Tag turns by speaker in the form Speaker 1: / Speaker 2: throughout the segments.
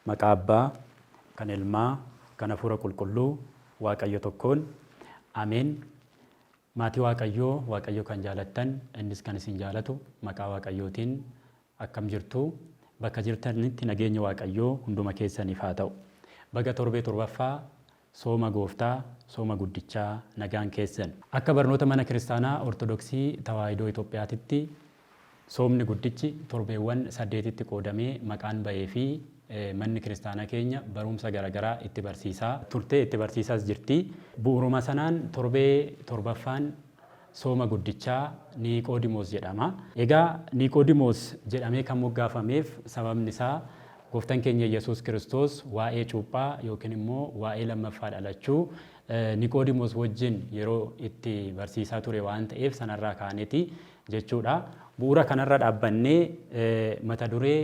Speaker 1: Maqaa Abbaa, kan Ilmaa, kan Hafuura Qulqulluu, Waaqayyo tokkoon. Ameen. Maatii Waaqayyoo kan jaalattan, innis kan isin jaalatu, maqaa Waaqayyootiin akkam jirtu. Bakka jirtanitti nageenya Waaqayyoo hunduma keessaniif haa ta'u. Baga torbee torbaffaa sooma Gooftaa, sooma guddichaa nagaan keessan. Akka barnoota mana kiristaanaa Ortodoksii Tawaahidoo Itoophiyaatitti soomni guddichi torbeewwan 8tti qoodamee maqaan bahee fi manni kiristaanaa keenya barumsa garaagaraa itti barsiisaa turte, itti barsiisaas jirti. Bu'uuruma sanaan torbee torbaffaan sooma guddichaa Niqoodimoos jedhama. Egaa Niqoodimoos jedhamee kan moggaafameef sababni isaa Gooftaan keenya Yesuus Kiristoos waa'ee cuuphaa yookiin immoo waa'ee lammaffaa dhalachuu Niqoodimoos wajjin yeroo itti barsiisaa ture waan ta'eef sanarraa kaaneeti jechuudha. Bu'uura kanarra dhaabbannee mata duree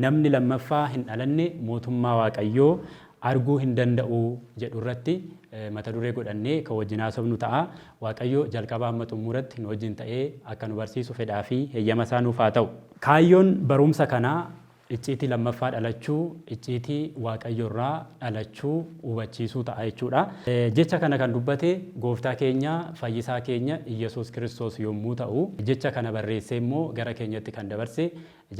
Speaker 1: namni lammaffaa hin dhalanne mootummaa Waaqayyoo arguu hin danda'u jedhu irratti mata duree godhannee kan wajjin haasofnu ta'a. Waaqayyo jalqabaa amma xumuratti nu wajjin ta'ee akka nu barsiisu fedhaa fi heeyyama isaa nuuf haa ta'u. Kaayyoon barumsa kanaa icciitii lammaffaa dhalachuu, icciitii Waaqayyoorraa dhalachuu hubachiisuu ta'a jechuudha. Jecha kana kan dubbate Gooftaa keenya Fayyisaa keenya Iyyasuus Kiristoos yommuu ta'u, jecha kana barreessee immoo gara keenyatti kan dabarse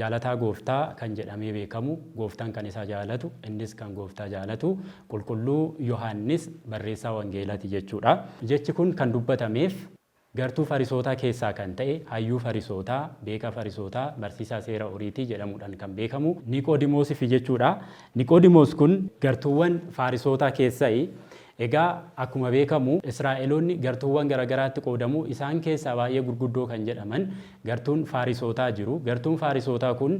Speaker 1: jaalataa Gooftaa kan jedhamee beekamu, Gooftaan kan isa jaalatu, innis kan Gooftaa jaalatu, Qulqulluu Yohaannis barreessaa Wangeelaati jechuudha. Jechi kun kan dubbatameef gartuu Farisootaa keessaa kan ta'e hayyuu Farisootaa, beekaa Farisootaa, barsiisaa seera oriitii jedhamuudhaan kan beekamu Niqoodimoosiif jechuudha. Niqoodimoos kun gartuuwwan Farisootaa keessaa egaa akkuma beekamu Israa'eloonni gartuuwwan garaagaraatti qoodamu. Isaan keessaa baay'ee gurguddoo kan jedhaman gartuun Farisootaa jiru. Gartuun Farisootaa kun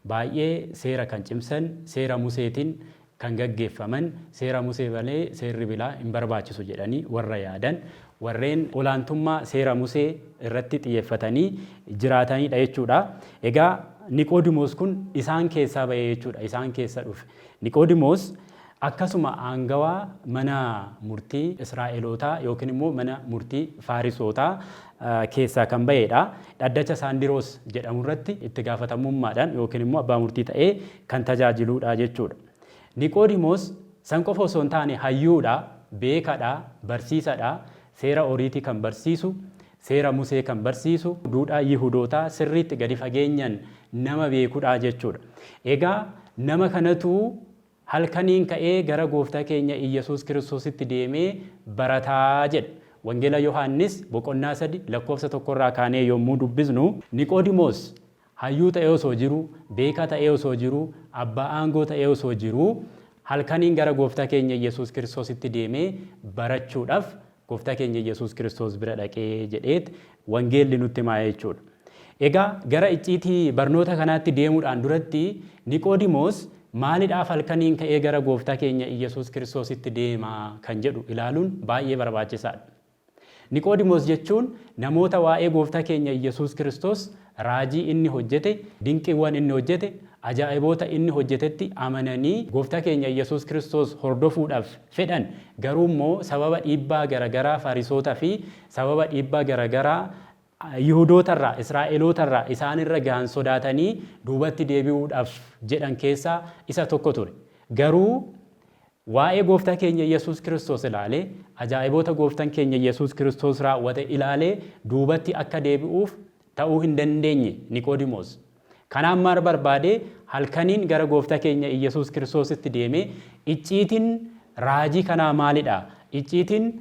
Speaker 1: baay'ee seera kan cimsan, seera Museetiin kan gaggeeffaman, seera Musee malee seerri biraa hin barbaachisu jedhanii warra yaadan, warreen olaantummaa seera Musee irratti xiyyeeffatanii jiraatanidha jechuudha. Egaa Niqoodimoos kun isaan keessaa bahee jechuudha, isaan keessa dhufe. Niqoodimoos akkasuma aangawaa mana murtii Israa'elootaa yookiin immoo mana murtii Farisootaa keessaa kan bahedha. Dhaddacha Saandiroos jedhamu irratti itti gaafatamummaadhaan yookiin immoo abbaa murtii ta'ee kan tajaajiludha jechuudha. Niqoodimoos san qofa osoo hin taane hayyuudha, beekadha, barsiisadha, seera oriitii kan barsiisu, seera Musee kan barsiisu, duudhaa Yihudootaa sirriitti gadi fageenyaan nama beekudha jechuudha. Egaa nama kanatu halkaniin ka'ee gara Gooftaa keenya Iyyasuus Kiristoositti deemee barataa jedha. Wangeela Yohaannis boqonnaa 3 lakkoofsa 1 kaanee yommuu dubbisnu Niqoodimoos hayyuu ta'ee osoo jiru, beekaa ta'ee osoo jiru, abbaa aangoo ta'ee osoo jiru, halkaniin gara Gooftaa keenya Iyyasuus Kiristoositti deemee barachuudhaaf Gooftaa keenya Iyyasuus Kiristoos bira dhaqee jedheet wangeelli nutti himaa jechuudha. Egaa gara icciitii barnoota kanaatti deemuudhaan duratti Niqoodimoos maalidhaaf halkaniin ka'ee gara Gooftaa keenya Iyyasuus Kiristoositti deemaa kan jedhu ilaaluun baay'ee barbaachisaadha. Niqoodimoos jechuun namoota waa'ee Gooftaa keenya Iyyasuus Kiristoos raajii inni hojjete, dinqiiwwan inni hojjete, ajaa'iboota inni hojjetetti amananii Gooftaa keenya Iyyasuus Kiristoos hordofuudhaaf fedhan, garuu immoo sababa dhiibbaa garaagaraa Farisootaa fi sababa dhiibbaa garaagaraa Yihudootarraa, Israa'elootarraa isaanirra gahan sodaatanii duubatti deebi'uudhaaf jedhan keessaa isa tokko ture. Garuu waa'ee Gooftaa keenya Iyyasuus Kiristoos ilaalee, ajaa'iboota Gooftaan keenya Iyyasuus Kiristoos raawwate ilaalee duubatti akka deebi'uuf ta'uu hin dandeenye Niqoodimoos. Kanaan maal barbaade halkaniin gara Gooftaa keenya Iyyasuus Kiristoositti deemee icciitiin raajii kanaa maalidha? Icciitiin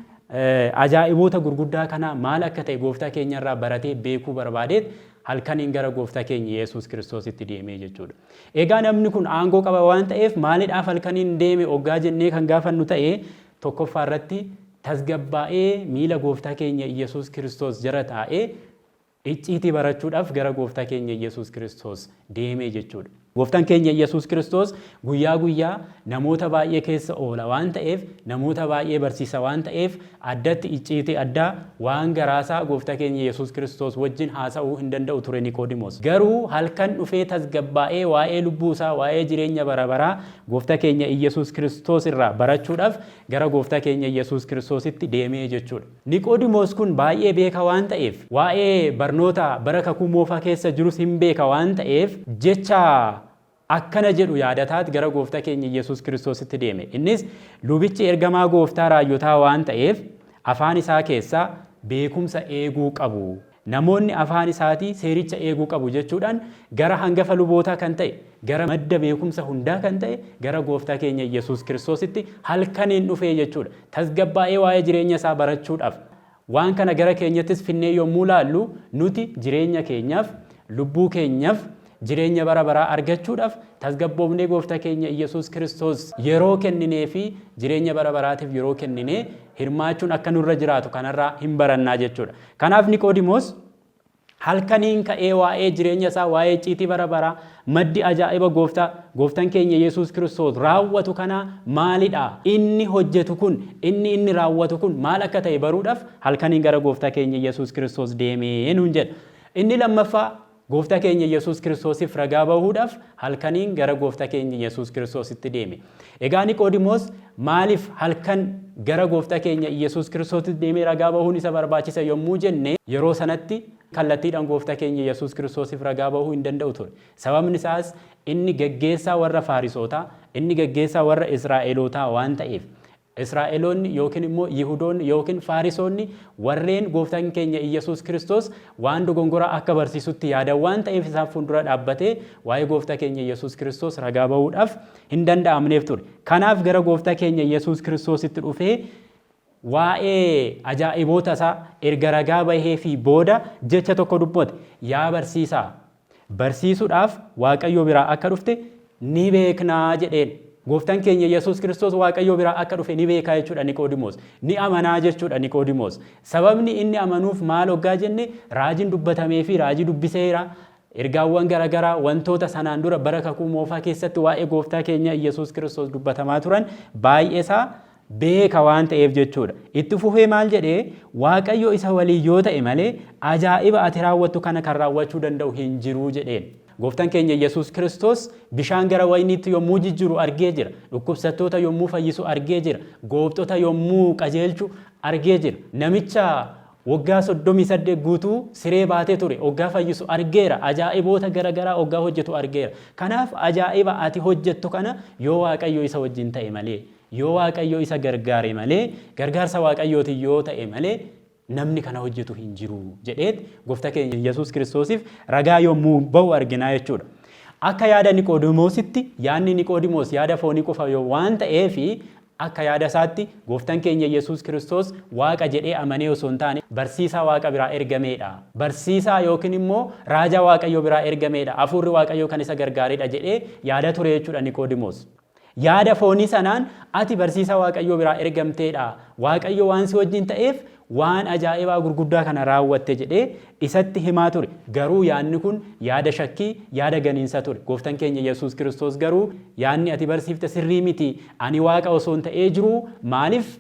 Speaker 1: ajaa'iboota gurguddaa kanaa maal akka ta'e Gooftaa keenyarraa baratee beekuu barbaadeet halkaniin gara Gooftaa keenya Yesuus Kiristoositti deemee jechuudha. Egaa namni kun aangoo qaba waan ta'eef maalidhaaf halkaniin deeme oggaa jennee kan gaafannu ta'e tokkoffaa irratti tasgabbaa'ee miila Gooftaa keenya Iyyasuus Kiristoos jala taa'ee icciitii barachuudhaaf gara Gooftaa keenya Iyyasuus Kiristoos deemee jechuudha. Gooftaan keenya Iyyasuus Kiristoos guyyaa guyyaa namoota baay'ee keessa oola waan ta'eef, namoota baay'ee barsiisa waan ta'eef, addatti icciitii addaa waan garaasaa Gooftaa keenya Iyyasuus Kiristoos wajjin haasa'uu hin danda'u ture Niqoodimoos. Garuu halkan dhufee tasgabbaa'ee waa'ee lubbuu isaa, waa'ee jireenya bara baraa Gooftaa keenya Iyyasuus Kiristoos irraa barachuudhaaf gara Gooftaa keenya Iyyasuus Kiristoositti deemee jechuudha. Niqoodimoos kun baay'ee beeka waan ta'eef, waa'ee barnoota bara kakuu moofaa keessa jirus hin beeka waan ta'eef jecha akkana jedhu yaadataat gara gooftaa keenya Yesuus Kiristoositti deeme. Innis lubichi ergamaa gooftaa raayyotaa waan ta'eef afaan isaa keessaa beekumsa eeguu qabu. Namoonni afaan isaatii seericha eeguu qabu jechuudhaan gara hangafa lubootaa kan ta'e, gara madda beekumsa hundaa kan ta'e, gara gooftaa keenya Yesuus Kiristoositti halkaniin dhufee jechuudha. Tasgabbaa'ee waa'ee jireenya isaa barachuudhaaf. Waan kana gara keenyattis finnee yommuu laallu nuti jireenya keenyaaf, lubbuu keenyaaf, jireenya bara baraa argachuudhaaf tasgabboofnee gooftaa keenya Yesuus Kiristoos yeroo kenninee fi jireenya bara baraatiif yeroo kenninee hirmaachuun akka nurra jiraatu kanarraa hin barannaa jechuudha. Kanaaf Niqoodimoos halkaniin ka'ee waa'ee jireenya isaa, waa'ee icciitii bara baraa, maddi ajaa'iba gooftaan keenya Yesuus Kiristoos raawwatu kana maalidha? Inni hojjetu kun, inni raawwatu kun maal akka ta'e baruudhaaf halkaniin gara gooftaa keenya Yesuus Kiristoos deemee nuun jedha. Inni lammaffaa gooftaa keenya Yesuus Kiristoosiif ragaa bahuudhaaf halkaniin gara gooftaa keenya Yesuus Kiristoositti deeme. Egaa Niqoodimoos maaliif halkan gara gooftaa keenya Yesuus Kiristoositti deemee ragaa bahuun isa barbaachisa yommuu jenne yeroo sanatti kallattiidhaan gooftaa keenya Yesuus Kiristoosiif ragaa bahuu hin danda'u ture. Sababni isaas inni gaggeessaa warra Faarisootaa, inni gaggeessaa warra Israa'elootaa waan ta'eef Israa'eloonni yookiin immoo Yihudoonni yookiin Faarisoonni warreen gooftaan keenya Yesuus Kiristoos waan dogongoraa akka barsiisutti yaadan waan ta'eef isaan fuuldura dhaabbatee waa'ee gooftaa keenya Yesuus Kiristoos ragaa bahuudhaaf hin danda'amneef ture. Kanaaf gara gooftaa keenya Yesuus Kiristoositti dhufee waa'ee ajaa'iboota isaa erga ragaa bahee fi booda jecha tokko dubbate. Yaa barsiisaa, barsiisuudhaaf Waaqayyo biraa akka dhufte ni beeknaa jedheen. Gooftaan keenya Yesuus Kiristoos Waaqayyo biraa akka dhufe ni beekaa jechuudha Niqoodimoos. Ni amanaa jechuudha Niqoodimoos. Sababni inni amanuuf maal hoggaa jenne raajiin dubbatamee fi raajii dubbiseera. Ergaawwan garaagaraa wantoota sanaan dura bara kakuu moofaa keessatti waa'ee gooftaa keenya Yesuus Kiristoos dubbatamaa turan baay'eesaa beeka waan ta'eef jechuudha. Itti fufee maal jedhee Waaqayyo isa walii yoo ta'e malee ajaa'iba ati raawwattu kana kan raawwachuu danda'u hin jiru jedheen. Gooftaan keenya Yesuus Kiristoos bishaan gara wayniitti yommuu jijjiiru argee jira. Dhukkubsattoota yommuu fayyisu argee jira. Goobxota yommuu qajeelchu argee jira. Namicha waggaa 38 guutuu siree baatee ture waggaa fayyisu argeera. Ajaa'iboota garaagaraa waggaa hojjetu argeera. Kanaaf ajaa'iba ati hojjettu kana yoo Waaqayyo isa wajjin ta'e malee, yoo Waaqayyo isa gargaare malee, gargaarsa Waaqayyooti yoo ta'e malee namni kana hojjetu hin jiru jedheet gooftaa keenya Yesuus Kiristoosiif ragaa yommuu bahu arginaa jechuudha. Akka yaada Niqoodimoositti yaadni Niqoodimoos yaada foonii qofa yoo waan ta'eef akka yaada isaatti gooftaan keenya Yesuus Kiristoos Waaqa jedhee amanee osoo hin taane barsiisaa Waaqa biraa ergameedha. Barsiisaa yookiin immoo raajaa Waaqayyo biraa ergameedha. Hafuurri Waaqayyo kan isa gargaareedha jedhee yaada ture jechuudha Niqoodimoos. Yaada foonii sanaan ati barsiisaa Waaqayyo biraa ergamteedha. Waaqayyo waan si wajjin ta'eef waan ajaa'ibaa gurguddaa kana raawwatte jedhee isatti himaa ture. Garuu yaadni kun yaada shakkii, yaada ganiinsa ture. Gooftaan keenya Yesuus Kiristoos garuu yaadni ati barsiifte sirrii miti. Ani Waaqa osoo hin ta'ee jiru maaliif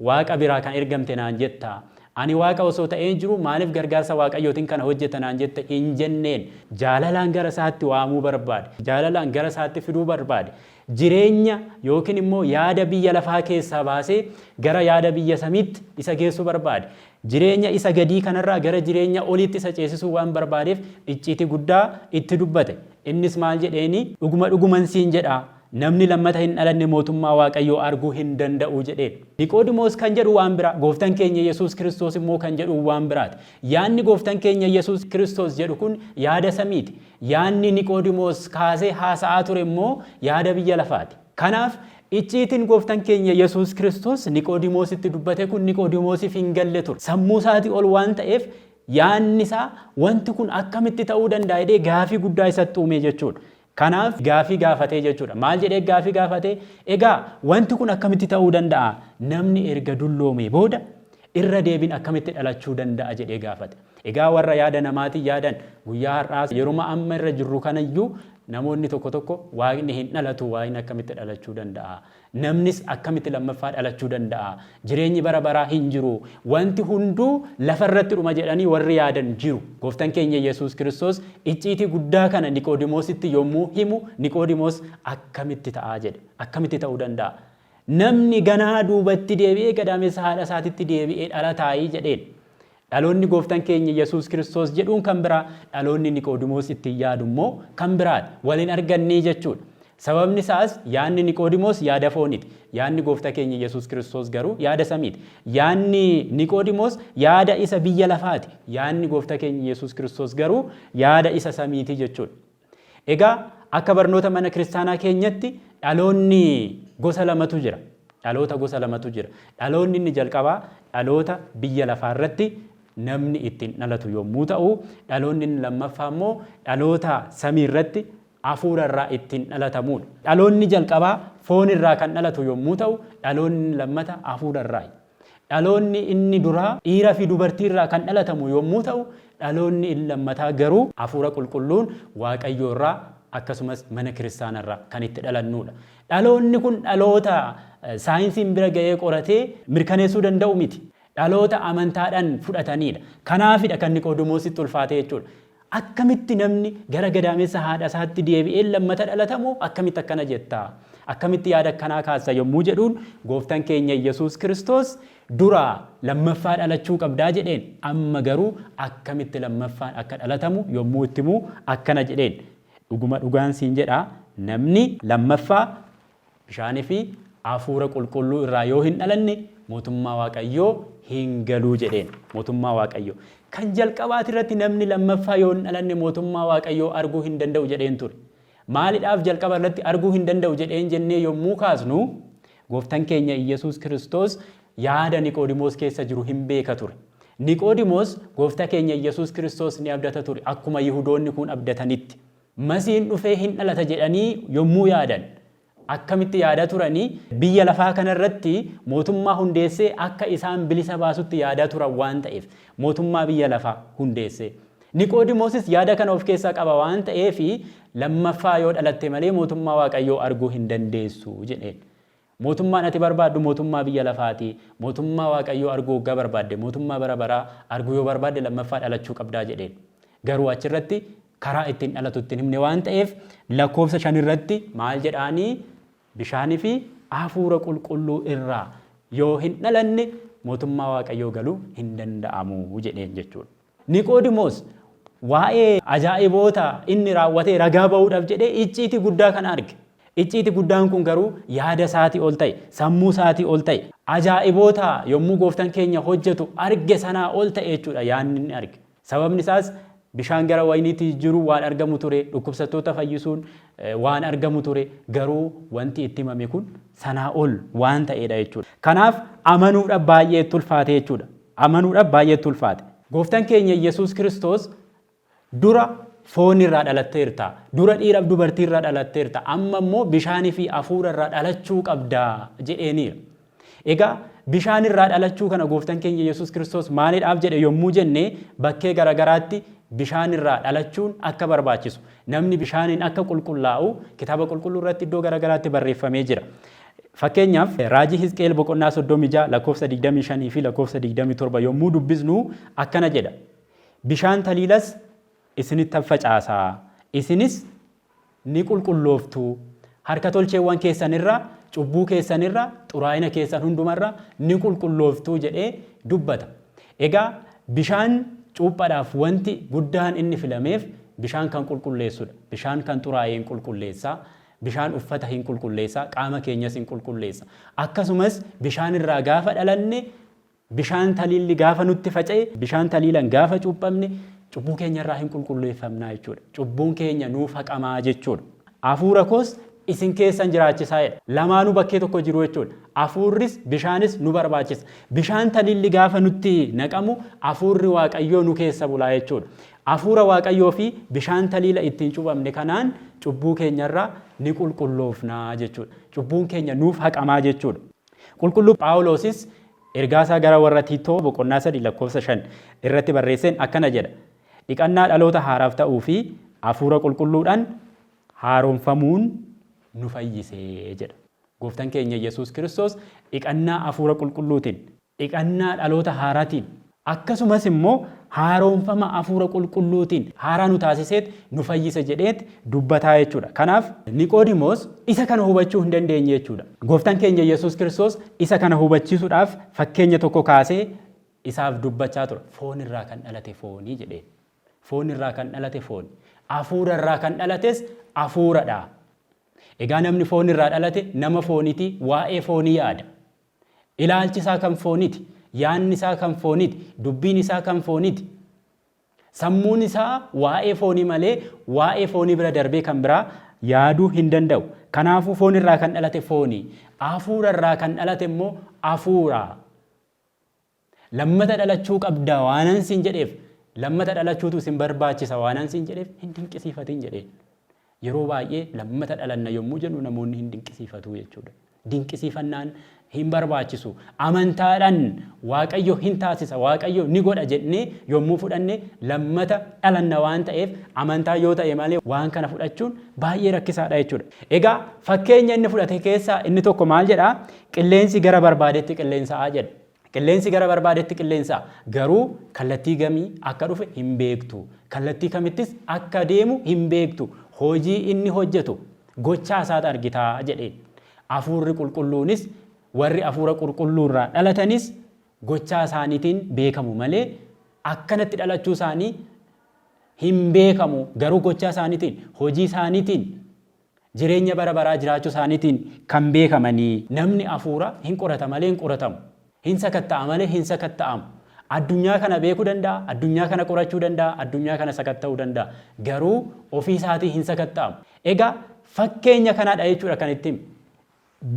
Speaker 1: Waaqa biraa kan ergamte naan jetta? Ani Waaqa osoo ta'ee jiru maaliif gargaarsa Waaqayyootiin kana hojjeta naan jetta hin jenneen. Jaalalaan gara isaatti waamuu barbaade. Jaalalaan gara isaatti fiduu barbaade. Jireenya yookiin immoo yaada biyya lafaa keessaa baasee gara yaada biyya samiitti isa geessuu barbaade. Jireenya isa gadii kanarraa gara jireenya oliitti isa ceesisuu waan barbaadeef icciitii guddaa itti dubbate. Innis maal jedheeni dhuguman siin jedha namni lammata hin dhalanne mootummaa Waaqayyoo arguu hin danda'u jedheen. Niqoodimoos kan jedhu waan biraa, gooftaan keenya Yesuus Kiristoos immoo kan jedhu waan biraati. Yaadni gooftaan keenya Yesuus Kiristoos jedhu kun yaada samiiti. Yaadni Niqoodimoos kaasee haasa'aa ture immoo yaada biyya lafaati. Kanaaf icciitiin gooftaan keenya Yesuus Kiristoos Niqoodimoositti dubbate kun Niqoodimoosiif hin galle ture. Sammuu isaatii ol waan ta'eef yaadni isaa wanti kun akkamitti ta'uu danda'a jedhee gaafii guddaa isatti uume jechuudha. Kanaaf gaafii gaafatee jechuudha. Maal jedhee gaafii gaafatee? Egaa wanti kun akkamitti ta'uu danda'a? Namni erga dulloomee booda irra deebiin akkamitti dhalachuu danda'a jedhee gaafate. Egaa warra yaada namaatiin yaadan guyyaa har'aas yeroo amma irra jirru kanayyuu namoonni tokko Waaqni hin dhalatu, Waaqni akkamitti dhalachuu danda'a? Namnis akkamitti lammaffaa dhalachuu danda'a? Jireenyi bara baraa hin jiru. Wanti hunduu lafarratti dhuma jedhanii warri yaadan jiru. Gooftaan keenya Yesuus Kiristoos icciitii guddaa kana Niqoodimoositti yommuu himu Niqoodimoos akkamitti ta'aa jedhe. Akkamitti ta'uu danda'a? Namni ganaa duubatti deebi'ee gadameessa haadha isaatitti deebi'ee dhalataayii jedheen. Dhaloonni gooftaan keenya Yesuus Kiristoos jedhuun kan biraa, dhaloonni Niqoodimoos ittiin yaadu immoo kan biraadha. Waliin argannee jechuudha. Sababni isaas yaadni Niqoodimoos yaada fooniiti. Yaadni gooftaa keenya Yesuus Kiristoos garuu yaada samiiti. Yaadni Niqoodimoos yaada isa biyya lafaati. Yaadni gooftaa keenya Yesuus Kiristoos garuu yaada isa samiiti jechuudha. Egaa akka barnoota mana kiristaanaa keenyatti dhaloonni gosa lamatu jira. Dhaloota gosa lamatu jira. Dhaloonni inni jalqabaa dhaloota biyya lafaa irratti namni ittiin dhalatu yommuu ta'u, dhaloonni inni lammaffaa immoo dhaloota samii irratti hafuura irraa ittiin dhalatamudha. Dhaloonni jalqabaa foon irraa kan dhalatu yommuu ta'u, dhaloonni lammata hafuura irraa. Dhaloonni inni duraa dhiiraa fi dubartii irraa kan dhalatamu yommuu ta'u, dhaloonni inni lammataa garuu hafuura qulqulluun Waaqayyoo irraa akkasumas mana kiristaanaa irraa kan itti dhalannudha. Dhaloonni kun dhaloota saayinsiin bira ga'ee qoratee mirkaneessuu danda'u miti. Dhaloota amantaadhaan fudhatanidha. Kanaafidha kan Niqoodimoositti ulfaate jechuudha. Akkamitti namni gara gadaamessa haadha isaatti deebi'ee lammata dhalatamu akkamitti akkana jetta? Akkamitti yaada akkanaa kaasa yommuu jedhuun gooftaan keenya Yesuus Kiristoos dura lammaffaa dhalachuu qabdaa jedheen, amma garuu akkamitti lammaffaan akka dhalatamu yommuu itti himu akkana jedheen. Dhuguma dhugaan siin jedhaa, namni lammaffaa bishaanii fi hafuura qulqulluu irraa yoo hin dhalanne mootummaa Waaqayyoo hin galuu jedheen. Mootummaa Waaqayyoo kan jalqabaati irratti namni lammaffaa yoo hin dhalanne mootummaa Waaqayyoo arguu hin danda'u jedheen ture. Maaliidhaaf jalqaba irratti arguu hin danda'u jedheen jennee yommuu kaasnu gooftaan keenya Yesuus Kiristoos yaada Niqoodimoos keessa jiru hin beeka ture. Niqoodimoos gooftaa keenya Yesuus Kiristoos ni abdata ture akkuma Yihudoonni kun abdatanitti. Masiin dhufee hin dhalata jedhanii yommuu yaadan akkamitti yaada turanii biyya lafaa kanarratti mootummaa hundeessee akka isaan bilisa baasutti yaada turan waan ta'eef mootummaa biyya lafaa hundeessee. Niqoodimoosis yaada kana of keessaa qaba waan ta'eef lammaffaa yoo dhalatte malee mootummaa Waaqayyoo arguu hin dandeessu jedheen. Mootummaan ati barbaaddu mootummaa biyya lafaati. Mootummaa Waaqayyoo arguu waggaa barbaadde mootummaa bara baraa arguu yoo barbaadde lammaffaa dhalachuu qabdaa jedheen. Garuu achirratti karaa ittiin dhalatu ittiin himne waan ta'eef lakkoofsa 5 irratti maal jedhaanii bishaanii fi hafuura qulqulluu irraa yoo hin dhalanne mootummaa Waaqayyoo galuu hin danda'amu jedheen jechuudha. Niqoodimoos waa'ee ajaa'iboota inni raawwatee ragaa ba'uudhaaf jedhee icciitii guddaa kan arge. Icciitii guddaan kun garuu yaada isaatii ol ta'e, sammuu isaatii ol ta'e, ajaa'iboota yommuu gooftaan keenya hojjetu arge sanaa ol ta'e jechuudha yaadni inni arge. Sababni isaas bishaan gara wayiniitti jiru waan argamu ture, dhukkubsattoota fayyisuun waan argamu ture, garuu wanti itti himame kun sanaa ol waan ta'edha jechuudha. Kanaaf amanuudhaaf baay'ee itti ulfaate jechuudha. Amanuudhaaf baay'ee itti ulfaate. Gooftaan keenya Yesuus Kiristoos dura foon irraa dhalatteerta, dura dhiiraaf dubartii irraa dhalatteerta, amma immoo bishaanii fi hafuura irraa dhalachuu qabdaa jedheeniira. Egaa bishaan irraa dhalachuu kana gooftaan keenya Yesuus Kiristoos maaliidhaaf jedhe yommuu jenne bakkee garagaraatti bishaan irraa dhalachuun akka barbaachisu, namni bishaaniin akka qulqullaa'u kitaaba qulqulluu irratti iddoo garagaraatti barreeffamee jira. Fakkeenyaaf raajii Hisqeel boqonnaa 36 lakkoofsa 25 fi lakkoofsa 27 yommuu dubbisnu akkana jedha. Bishaan taliilas isinitti facaasaa, isinis ni qulqullooftu, harka tolcheewwan keessanirraa, cubbuu keessanirraa, xuraa'ina keessan hundumarraa ni qulqullooftu jedhee dubbata. Egaa bishaan cuuphaadhaaf wanti guddaan inni filameef bishaan kan qulqulleessudha. Bishaan kan xuraa'ee hin qulqulleessaa, bishaan uffata hin qulqulleessaa, qaama keenyas hin qulqulleessa. Akkasumas bishaan irraa gaafa dhalanne, bishaan taliilli gaafa nutti faca'e, bishaan taliilan gaafa cuuphamne cubbuu keenya irraa hin qulqulleeffamnaa jechuudha. Cubbuun keenya nuuf haqamaa jechuudha. Hafuura koos isin keessan jiraachisaadha. Lamaanuu bakkee tokko jiru jechuudha. Hafuurris bishaanis nu barbaachisa. Bishaan taliilli gaafa nutti naqamu hafuurri Waaqayyoo nu keessa bulaa jechuudha. Hafuura Waaqayyoo fi bishaan taliila ittiin cuuphamne kanaan cubbuu keenyarraa ni qulqulloofnaa jechuudha. Cubbuun keenya nuuf haqamaa jechuudha. Qulqulluu Phaawulosis ergaasaa gara warra Tiitoo boqonnaa 3 lakkoofsa 5 irratti barreesseen akkana jedha. Dhiqannaa dhaloota haaraaf ta'uu fi hafuura qulqulluudhaan haaromfamuun nu fayyisee jedha. Gooftaan keenya Yesuus Kiristoos dhiqannaa hafuura qulqulluutiin, dhiqannaa dhaloota haaraatiin, akkasumas immoo haaromfama hafuura qulqulluutiin haaraa nu taasiseet nu fayyise jedheet dubbataa jechuudha. Kanaaf Niqoodimoos isa kana hubachuu hin dandeenye jechuudha. Gooftaan keenya Yesuus Kiristoos isa kana hubachiisuudhaaf fakkeenya tokko kaasee isaaf dubbachaa ture. Foon irraa kan dhalate foonii jedheen. Foon irraa kan dhalate fooni. Hafuura irraa kan dhalates hafuuradha. Egaa namni foon irraa dhalate nama fooniti, waa'ee foonii yaada. Ilaalchi isaa kan fooniti, yaanni isaa kan fooniti, dubbiin isaa kan fooniti. Sammuun isaa waa'ee foonii malee waa'ee foonii bira darbee kan biraa yaaduu hin danda'u. Kanaafuu foon irraa kan dhalate foonii, hafuura irraa kan dhalate immoo hafuura. Lammata dhalachuu qabda waanan siin jedheef, lammata dhalachuutu sin barbaachisa waanan siin jedheef hin dinqisiifatin jedheen. Yeroo baay'ee lammata dhalanna yommuu jennu namoonni hin dinqisiifatu jechuudha. Dinqisiifannaan hin barbaachisu. Amantaadhaan Waaqayyo hin taasisa, Waaqayyo ni godha jennee yommuu fudhanne lammata dhalanna waan ta'eef amantaa yoo ta'e malee waan kana fudhachuun baay'ee rakkisaadha jechuudha. Egaa fakkeenya inni fudhate keessaa inni tokko maal jedhaa? Qilleensi gara barbaadetti qilleensaa jedha. Qilleensi gara barbaadetti qilleensaa, garuu kallattii gamii akka dhufe hin beektu. Kallattii kamittis akka deemu hin beektu. Hojii inni hojjetu gochaa isaati argitaa jedheen. Hafuurri qulqulluunis warri hafuura qulqulluurraa dhalatanis gochaa isaaniitiin beekamu malee akkanatti dhalachuu isaanii hin beekamu. Garuu gochaa isaaniitiin, hojii isaaniitiin, jireenya bara baraa jiraachuu isaaniitiin kan beekamanii. Namni hafuura hin qorata malee hin qoratamu. Hin sakatta'a malee hin sakatta'amu. Addunyaa kana beekuu danda'a, addunyaa kana qorachuu danda'a, addunyaa kana sakatta'uu danda'a. Garuu ofii isaatii hin sakatta'amu. Egaa fakkeenya kanaadha jechuudha kan ittiin.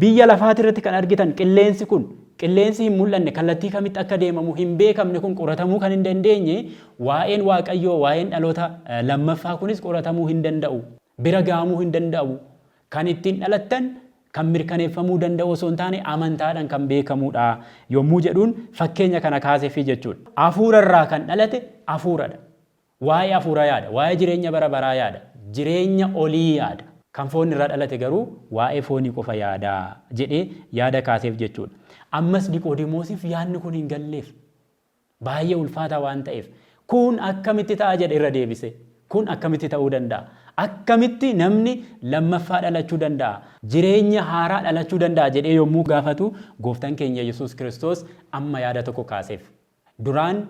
Speaker 1: Biyya lafaati irratti kan argitan qilleensi kun, qilleensi hin mul'anne kallattii kamitti akka deemamu hin beekamne kun qoratamuu kan hin dandeenye, waa'een Waaqayyoo, waa'een dhaloota lammaffaa kunis qoratamuu hin danda'u. Bira gahamuu hin danda'u. Kan ittiin dhalattan kan mirkaneeffamuu danda'u osoo hin taane amantaadhaan kan beekamudha yommuu jedhuun fakkeenya kana kaaseefi jechuudha. Hafuura irraa kan dhalate hafuuradha. Waa'ee hafuura yaada, waa'ee jireenya bara baraa yaada, jireenya olii yaada. Kan foon irraa dhalate garuu waa'ee foonii qofa yaada jedhee yaada kaaseef jechuudha. Ammas Niqoodimoosiif yaadni kun hin galleef. Baay'ee ulfaataa waan ta'eef kun akkamitti ta'a jedhe irra deebise. Kun akkamitti ta'uu danda'a? Akkamitti namni lammaffaa dhalachuu danda'a? Jireenya haaraa dhalachuu danda'a jedhee yommuu gaafatu gooftaan keenya Yesuus Kiristoos amma yaada tokko kaaseef. Duraan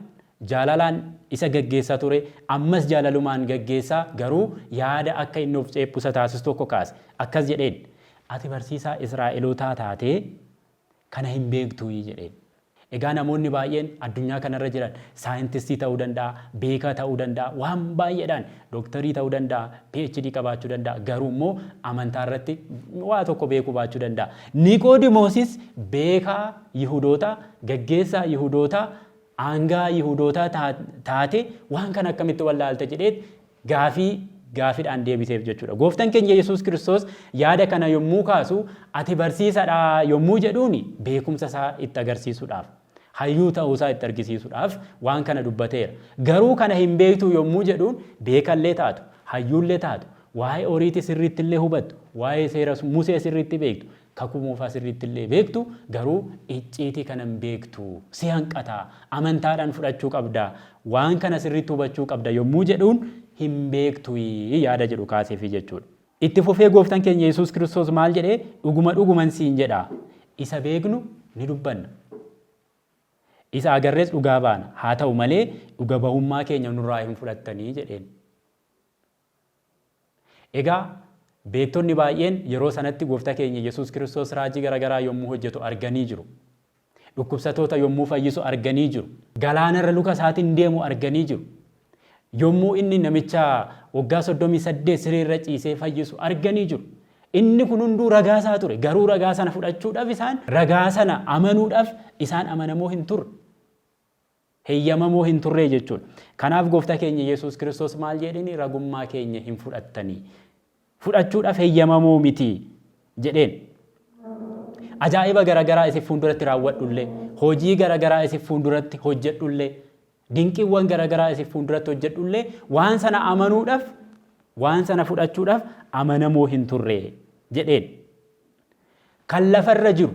Speaker 1: jaalalaan isa gaggeessaa ture, ammas jaalalumaan gaggeessaa, garuu yaada akka inni of ceephusa taasisu tokko kaase. Akkas jedheen, ati barsiisaa Israa'elootaa taatee kana hin beektuu jedheen. Egaa namoonni baay'een addunyaa kanarra jiran saayintistii ta'uu danda'a, beekaa ta'uu danda'a, waan baay'eedhaan dooktarii ta'uu danda'a, PhD qabaachuu danda'a, garuu immoo amantaa irratti waa tokko beekuu baachuu danda'a. Niqoodimoosis beekaa Yihudoota, gaggeessaa Yihudoota, aangaa Yihudoota taate waan kana akkamitti wallaalte jedheet gaafiidhaan deebiseef jechuudha. Gooftaan keenya Yesuus Kiristoos yaada kana yommuu kaasu ati barsiisaadha yommuu jedhuun beekumsa isaa itti agarsiisuudhaaf, hayyuu ta'uu isaa itti argisiisuudhaaf waan kana dubbateera. Garuu kana hin beektu yommuu jedhuun beekallee taatu, hayyuullee taatu, waa'ee horiitii sirriitti illee hubattu, waa'ee seera Musee sirriitti beektu, kakuu moofaa sirriitti illee beektu, garuu icciitii kana hin beektu, si hanqata, amantaadhaan fudhachuu qabda, waan kana sirriitti hubachuu qabda yommuu jedhuun hin beektu yaada jedhu kaaseefi jechuudha. Itti fufee gooftaan keenya Yesuus Kiristoos maal jedhee? Dhuguma dhuguman siin jedha, isa beeknu ni dubbanna, isa agarrees dhugaa baana, haa ta'u malee dhuga bahummaa keenya nurraa hin fudhattanii jedheen. Egaa beektonni baay'een yeroo sanatti gooftaa keenya Yesuus Kiristoos raajii garaagaraa yommuu hojjetu arganii jiru. Dhukkubsatoota yommuu fayyisu arganii jiru. Galaanarra luka isaatiin deemu arganii jiru. Yommuu inni namicha waggaa 38 sireerra ciisee fayyisu arganii jiru. Inni kun hunduu ragaa isaa ture. Garuu ragaa sana fudhachuudhaaf isaan, ragaa sana amanuudhaaf isaan amanamoo hin turre. Heeyyamamoo hin turre jechuudha. Kanaaf gooftaa keenya Yesuus Kiristoos maal jedheni? Ragummaa keenya hin fudhattanii. Fudhachuudhaaf heeyyamamoo miti jedheen. Ajaa'iba garaagaraa isif fuulduratti raawwadhullee, hojii garaagaraa isif fuulduratti hojjedhullee, dinqiiwwan garaagaraa isif fuulduratti hojjedhullee waan sana amanuudhaaf, waan sana fudhachuudhaaf amanamoo hin turre jedheen. Kan lafarra jiru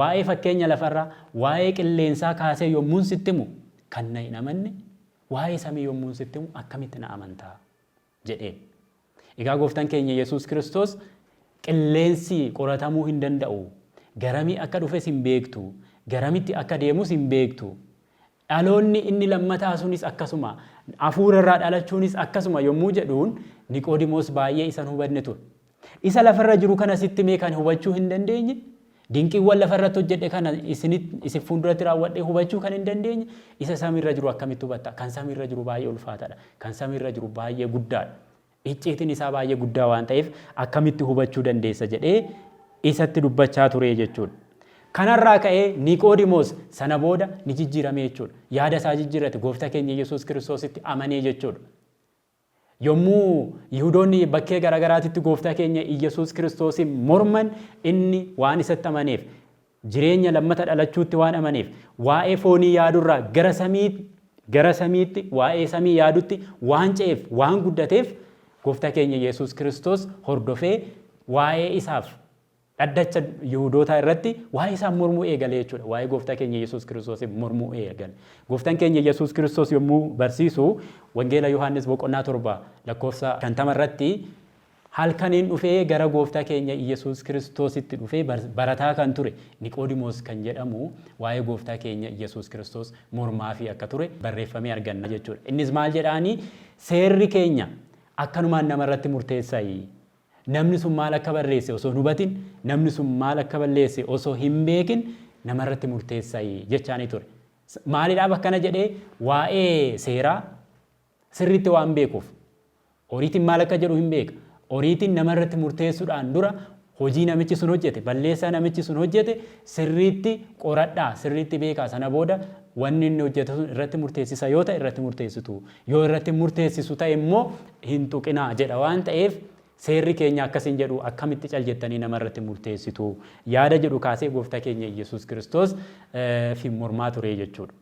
Speaker 1: waa'ee fakkeenya lafarraa, waa'ee qilleensaa kaasee yommuun sitti himu kan na hin amanne, waa'ee samii yommuun sitti himu akkamitti na amantaa jedheen. Egaa gooftaan keenya Yesuus Kiristoos qilleensi qoratamuu hin danda'u, garamii akka dhufes hin beektu, garamitti akka deemus hin beektu. Dhaloonni inni lammataa sunis akkasuma hafuurarraa dhalachuunis akkasuma yommuu jedhuun Niqoodimoos baay'ee isan hubanne ture. Isa lafarra jiru kana sitti mee kan hubachuu hin dandeenye, dinqiiwwan lafarratti hojjedhe kana isin fuulduratti raawwadhee hubachuu kan hin dandeenye, isa samiirra jiru akkamitti hubatta? Kan samiirra jiru baay'ee ulfaataadha. Kan samiirra jiru baay'ee guddaadha. Icciitiin isaa baay'ee guddaa waan ta'eef akkamitti hubachuu dandeessa jedhee isatti dubbachaa ture jechuudha. Kanarraa ka'ee Niqoodimoos sana booda ni jijjiirame jechuudha. Yaada isaa jijjiirrate gooftaa keenya Yesuus Kiristoositti amanee jechuudha. Yommuu Yihudoonni bakkee garaagaraatitti gooftaa keenya Yesuus Kiristoosin morman inni waan isatti amaneef, jireenya lammata dhalachuutti waan amaneef, waa'ee foonii yaadurraa gara samiitti waa'ee samii yaadutti waan ce'eef, waan guddateef gooftaa keenya Yesuus Kiristoos hordofee waa'ee isaaf dhaddacha Yihudoota irratti waa'ee isaa mormuu eegale jechuudha. Waa'ee gooftaa keenya Yesuus Kiristoos mormuu eegale. Gooftaan keenya Yesuus Kiristoos yommuu barsiisu Wangeela Yohaannis boqonnaa 7 lakkoofsa 50 irratti halkaniin dhufee gara gooftaa keenya Yesuus Kiristoositti dhufee barataa kan ture Niqoodimoos kan jedhamu waa'ee gooftaa keenya Yesuus Kiristoos mormaa fi akka ture barreeffamee arganna jechuudha. Innis maal jedhaanii seerri keenya akkanumaan namarratti murteessayi. Namni sun maal akka barreesse osoo hin hubatin, namni sun maal akka balleesse osoo hin beekin namarratti murteessayi jechaanii ture. Maaliidhaaf akkana jedhee waa'ee seeraa sirriitti waan beekuuf. Horiitiin maal akka jedhu hin beeka. Horiitiin namarratti murteessuudhaan dura hojii namichi sun hojjete, balleessaa namichi sun hojjete sirriitti qoradhaa, sirriitti beekaa. Sana booda wanni inni hojjete sun irratti murteessisa yoo ta'e irratti murteessitu. Yoo irratti murteessisu ta'e immoo hin tuqinaa jedha waan ta'eef seerri keenya akkasiin jedhu akkamitti cal jettanii namarratti murteessitu yaada jedhu kaasee gooftaa keenya Yesuus Kiristoos fi mormaa ture jechuudha.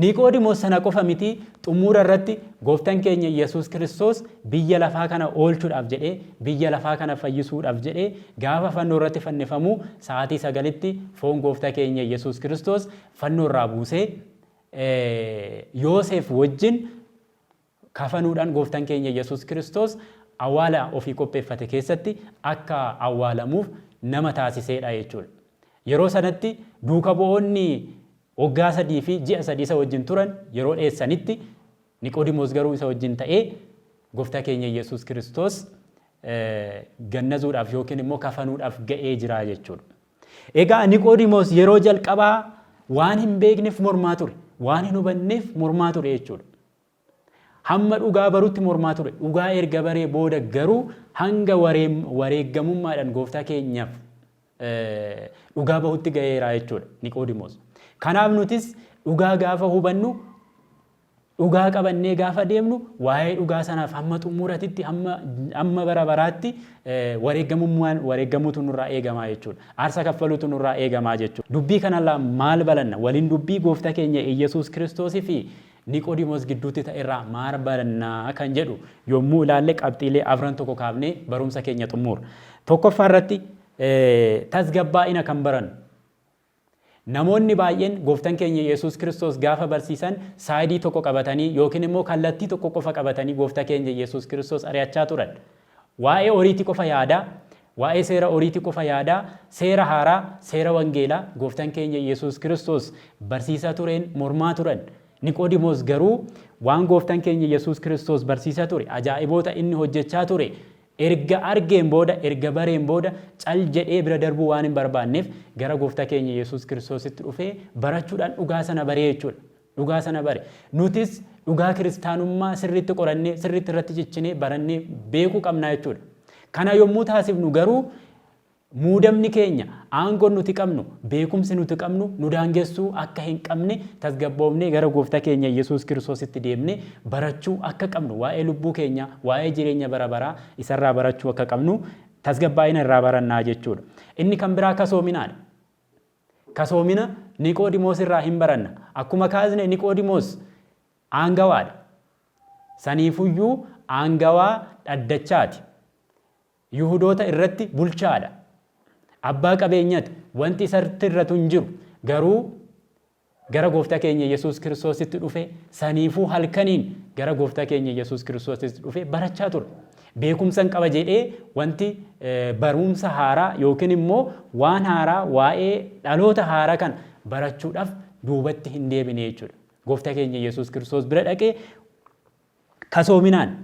Speaker 1: Niqoodimoos sana qofa miti xumura irratti gooftaan keenya Yesuus Kiristoos biyya lafaa kana oolchuudhaaf jedhee, biyya lafaa kana fayyisuudhaaf jedhee gaafa fannoo irratti fannifamu sa'aatii 9tti foon gooftaa keenya Yesuus Kiristoos fannoo irraa buusee Yoosef wajjin kafanuudhaan gooftaan keenya Yesuus Kiristoos awwaala ofii qopheeffate keessatti akka awwaalamuuf nama taasiseedha jechuudha. Yeroo sanatti duuka bu'oonni waggaa 3 fi ji'a 3 isa wajjin turan yeroo dheessanitti Niqoodimoos garuu isa wajjin ta'ee gooftaa keenya Yesuus Kiristoos gannazuudhaaf yookiin immoo kafanuudhaaf ga'ee jira jechuudha. Egaa Niqoodimoos yeroo jalqabaa waan hin beekneef mormaa ture, waan hin hubanneef mormaa ture jechuudha. Hamma dhugaa barutti mormaa ture. Dhugaa erga baree booda garuu hanga wareeggamummaadhaan gooftaa keenyaaf dhugaa bahutti ga'eera jechuudha Niqoodimoos. Kanaaf nutis dhugaa gaafa hubannu, dhugaa qabannee gaafa deemnu waa'ee dhugaa sanaaf hamma xumuratitti hamma bara baraatti wareeggamuutu nurraa eegamaa jechuudha. Aarsa kaffaluutu nurraa eegamaa jechuudha. Dubbii kanarraa maal baranna? Waliin dubbii gooftaa keenya Yesuus Kiristoosii fi Niqoodimoos gidduutti ta'erraa maal barannaa kan jedhu yommuu ilaalle qabxiilee afran tokko kaafnee barumsa keenya xumura. Tokkoffaa irratti tasgabbaa'ina kan barannu. Namoonni baay'een gooftaan keenya Yesuus Kiristoos gaafa barsiisan saayidii tokko qabatanii yookiin immoo kallattii tokko qofa qabatanii gooftaa keenya Yesuus Kiristoos ari'achaa turan. Waa'ee horiitii qofa yaadaa, waa'ee seera horiitii qofa yaadaa, seera haaraa, seera wangeelaa gooftaan keenya Yesuus Kiristoos barsiisaa tureen mormaa turan. Niqoodimoos garuu waan gooftaan keenya Yesuus Kiristoos barsiisaa ture, ajaa'iboota inni hojjechaa ture, erga argeen booda, erga bareen booda cal jedhee bira darbuu waan hin barbaanneef gara gooftaa keenya Yesuus Kiristoositti dhufee barachuudhaan dhugaa sana baree jechuudha. Dhugaa sana bare. Nutis dhugaa kiristaanummaa sirriitti qorannee, sirriitti irratti ciccinee barannee beekuu qabna jechuudha. Kana yommuu taasifnu garuu muudamni keenya aangoon nuti qabnu, beekumsi nuti qabnu nu daangessuu akka hin qabne tasgabboofnee gara gooftaa keenya Yesuus Kiristoositti deemnee barachuu akka qabnu, waa'ee lubbuu keenya, waa'ee jireenya bara baraa isarraa barachuu akka qabnu tasgabbaa'ina irraa barannaa jechuudha. Inni kan biraa kasoominaadha. Kasoomina Niqoodimoos irraa hin baranna. Akkuma kaasne Niqoodimoos aangawaadha. Saniifuyyuu aangawaa dhaddachaati. Yihudoota irratti bulchaadha. Abbaa qabeenyaati. Wanti isatti irratu hin jiru. Garuu gara gooftaa keenya Yesuus Kiristoositti dhufe saniifuu halkaniin gara gooftaa keenya Yesuus Kiristoositti dhufe barachaa ture. Beekumsan qaba jedhee wanti barumsa haaraa yookiin immoo waan haaraa waa'ee dhaloota haaraa kan barachuudhaaf duubatti hin deebine jechuudha. Gooftaa keenya Yesuus Kiristoos bira dhaqee kasoominaan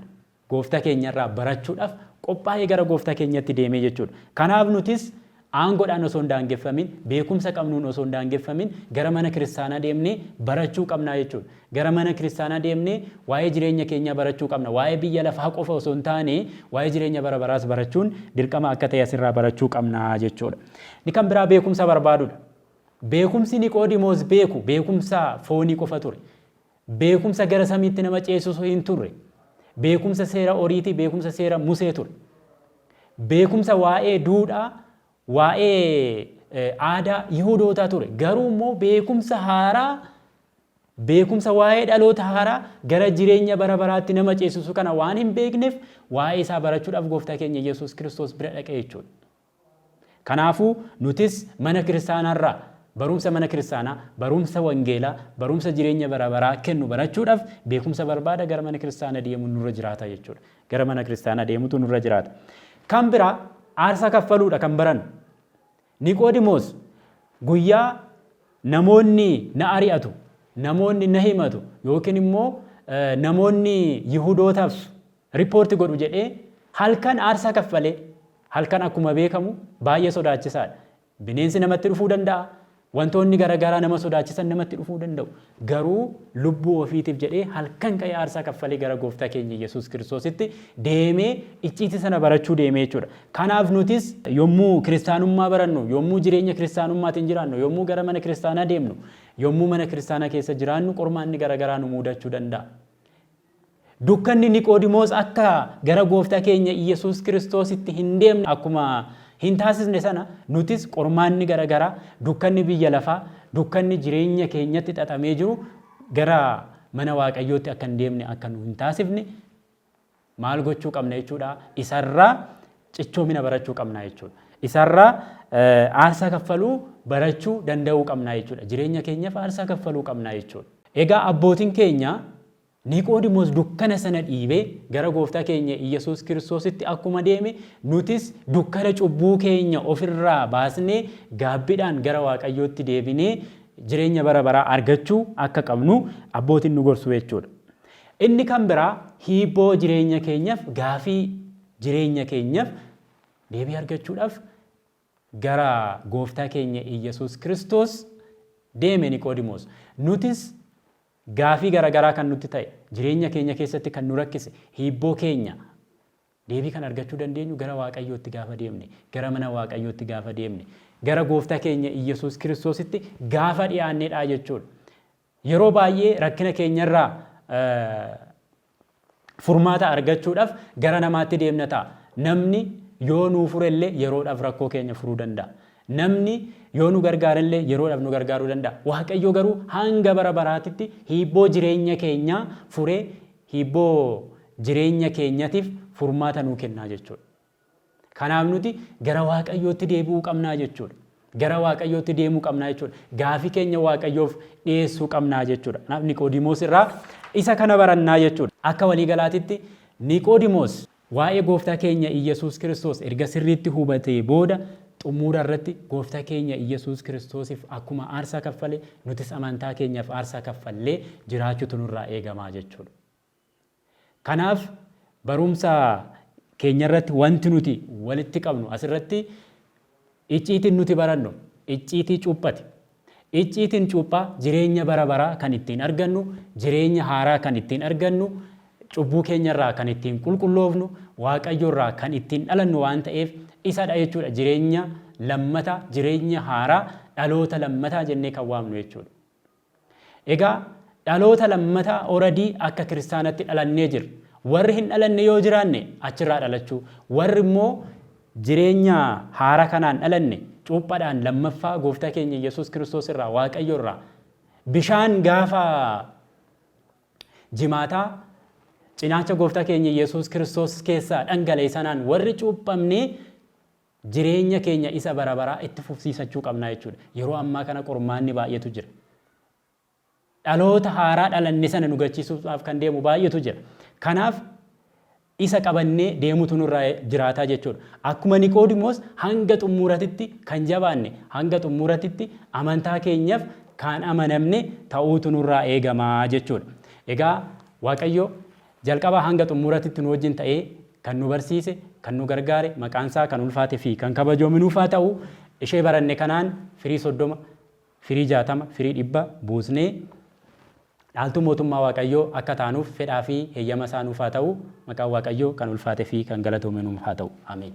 Speaker 1: gooftaa keenyarraa barachuudhaaf qophaa'ee gara gooftaa keenyatti deemee jechuudha. Kanaaf nutis aangoodhaan osoo hin daangeffamin, beekumsa qabnuun osoo hin daangeffamin gara mana kiristaanaa deemnee barachuu qabnaa jechuudha. Gara mana kiristaanaa deemnee waa'ee jireenya keenyaa barachuu qabna. Waa'ee biyya lafaa qofa osoo hin taane waa'ee jireenya bara baraas barachuun dirqama akka ta'e asirraa barachuu qabnaa jechuudha. Ni kan biraa beekumsa barbaadudha. Beekumsi Niqoodimoos beeku beekumsa foonii qofa ture. Beekumsa gara samiitti nama ceesisu hin turre. Beekumsa seera oriitii, beekumsa seera Musee ture. Beekumsa waa'ee duudhaa, waa'ee aadaa Yihuudootaa ture. Garuu immoo beekumsa haaraa, beekumsa waa'ee dhaloota haaraa gara jireenya bara baraatti nama ceesisu kana waan hin beekneef waa'ee isaa barachuudhaaf gooftaa keenya Yesuus Kiristoos bira dhaqee jechuudha. Kanaafuu nutis mana kiristaanaarraa barumsa mana kiristaanaa, barumsa wangeelaa, barumsa jireenya bara baraa kennu barachuudhaaf beekumsa barbaada gara mana kiristaanaa deemuun nurra jiraata jechuudha. Gara mana kiristaanaa deemutu nurra jiraata. Kan biraa aarsaa kaffaluudha kan barannu. Niqoodimoos guyyaa namoonni na ari'atu, namoonni na himatu yookiin immoo namoonni Yihudootaaf riippoorti godhu jedhee halkan aarsaa kaffalee, halkan akkuma beekamu baay'ee sodaachisaadha. Bineensi namatti dhufuu danda'a. Wantoonni garaagaraa nama sodaachisan namatti dhufuu danda'u. Garuu lubbuu ofiitiif jedhee halkan ka'ee aarsaa kaffalee gara gooftaa keenya Yesuus Kiristoositti deemee icciitii sana barachuu deemee jechuudha. Kanaaf nutis yommuu kiristaanummaa barannu, yommuu jireenya kiristaanummaatiin jiraannu, yommuu gara mana kiristaanaa deemnu, yommuu mana kiristaanaa keessa jiraannu qormaanni garaagaraa nu mudachuu danda'a. Dukkanni Niqoodimoos akka gara gooftaa keenya Yesuus Kiristoositti hin deemne akkuma hin taasisne sana nutis qormaanni garaagaraa, dukkanni biyya lafaa, dukkanni jireenya keenyatti xaxamee jiru gara mana Waaqayyootti akka hin deemne, akka nu hin taasifne maal gochuu qabna jechuudha. Isarraa cichoomina barachuu qabna jechuudha. Isarraa aarsaa kaffaluu barachuu danda'uu qabna jechuudha. Jireenya keenyaaf aarsaa kaffaluu qabna jechuudha. Egaa abbootiin keenya Niqoodimoos dukkana sana dhiibee gara gooftaa keenya Yesuus Kiristoositti akkuma deeme nutis dukkana cubbuu keenya ofirraa baasnee gaabbiidhaan gara Waaqayyootti deebinee jireenya bara baraa argachuu akka qabnu abbootiin nu gorsu jechuudha. Inni kan biraa hibboo jireenya keenyaaf, gaafii jireenya keenyaaf deebii argachuudhaaf gara gooftaa keenya Yesuus Kiristoos deeme Niqoodimoos. Nutis gaafii garaagaraa kan nutti ta'e, jireenya keenya keessatti kan nu rakkise, hibboo keenya deebii kan argachuu dandeenyu gara Waaqayyootti gaafa deemne, gara mana Waaqayyootti gaafa deemne, gara gooftaa keenya Yesuus Kiristoositti gaafa dhiyaanneedha jechuudha. Yeroo baay'ee rakkina keenyarraa furmaata argachuudhaaf gara namaatti deemna ta'a. Namni yoo nuu furellee yeroodhaaf rakkoo keenya furuu danda'a. Namni yoo nu gargaarellee yeroodhaaf nu gargaaruu danda'a. Waaqayyo garuu hanga bara baraatitti hibboo jireenya keenyaa furee hibboo jireenya keenyatiif furmaata nuu kennaa jechuudha. Kanaaf nuti gara Waaqayyootti deebi'uu qabnaa jechuudha. Gara Waaqayyootti deemuu qabnaa jechuudha. Gaafii keenya Waaqayyoof dhiyeessuu qabnaa jechuudha. Kanaaf Niqoodimoos irraa isa kana barannaa jechuudha. Akka waliigalaatitti Niqoodimoos waa'ee gooftaa keenya Yesuus Kiristoos erga sirriitti hubatee booda xumura irratti gooftaa keenya Yesuus Kiristoosiif akkuma aarsaa kaffalee nutis amantaa keenyaaf aarsaa kaffallee jiraachuutu nurraa eegamaa jechuudha. Kanaaf barumsa keenya irratti wanti nuti walitti qabnu asirratti icciitiin nuti barannu icciitii cuuphati. Icciitiin cuuphaa jireenya bara baraa kan ittiin argannu, jireenya haaraa kan ittiin argannu, cubbuu keenyarraa kan ittiin qulqulloofnu, Waaqayyoorraa kan ittiin dhalannu waan ta'eef isadha jechuudha. Jireenya lammataa, jireenya haaraa, dhaloota lammataa jennee kan waamnu jechuudha. Egaa dhaloota lammataa oradii akka kiristaanatti dhalannee jirra. Warri hin dhalanne yoo jiraanne achirraa dhalachuu, warri immoo jireenya haaraa kanaan dhalanne cuuphaadhaan lammaffaa gooftaa keenya Yesuus Kiristoos irraa, Waaqayyoorraa bishaan gaafa jimaataa cinaacha gooftaa keenya Yesuus Kiristoos keessaa dhangala'e sanaan warri cuuphamne jireenya keenya isa bara baraa itti fufsiisachuu qabna jechuudha. Yeroo ammaa kana qormaanni baay'eetu jira. Dhaloota haaraa dhalanne sana nu gachiisuudhaaf kan deemu baay'eetu jira. Kanaaf isa qabannee deemutu nurraa jiraataa jechuudha. Akkuma Niqoodimoos hanga xumuratitti kan jabaanne, hanga xumuratitti amantaa keenyaaf kan amanamne ta'uutu nurraa eegamaa jechuudha. Egaa Waaqayyo jalqaba hanga xumuraatti nu wajjin ta'ee kan nu barsiise, kan nu gargaare, maqaan isaa kan ulfaate fi kan kabajoomu nuuf haa ta'u. Ishee baranne kanaan firii 30, firii 60, firii 100 buusnee dhaaltuu mootummaa Waaqayyoo akka taanuuf fedhaa fi heeyyama isaa nuuf haa ta'u. Maqaan Waaqayyoo kan ulfaate fi kan galatoome nuuf haa ta'u. Ameen.